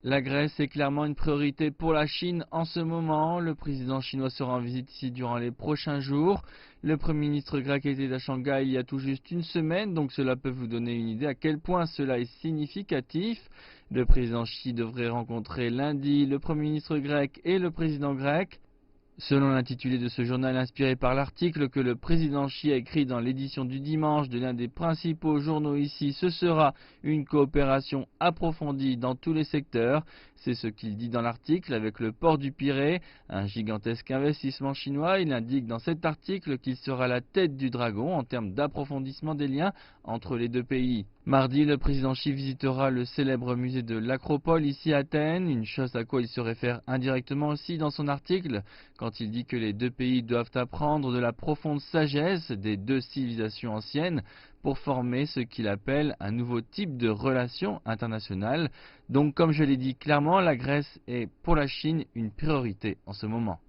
La Grèce est clairement une priorité pour la Chine en ce moment. Le président chinois sera en visite ici durant les prochains jours. Le Premier ministre grec était à Shanghai il y a tout juste une semaine, donc cela peut vous donner une idée à quel point cela est significatif. Le président Xi devrait rencontrer lundi le Premier ministre grec et le président grec. Selon l'intitulé de ce journal inspiré par l'article que le président Xi a écrit dans l'édition du dimanche de l'un des principaux journaux ici, ce sera une coopération approfondie dans tous les secteurs. C'est ce qu'il dit dans l'article avec le port du Pirée, un gigantesque investissement chinois. Il indique dans cet article qu'il sera la tête du dragon en termes d'approfondissement des liens entre les deux pays. Mardi, le président Xi visitera le célèbre musée de l'Acropole ici à Athènes, une chose à quoi il se réfère indirectement aussi dans son article, quand il dit que les deux pays doivent apprendre de la profonde sagesse des deux civilisations anciennes pour former ce qu'il appelle un nouveau type de relation internationale. Donc comme je l'ai dit clairement, la Grèce est pour la Chine une priorité en ce moment.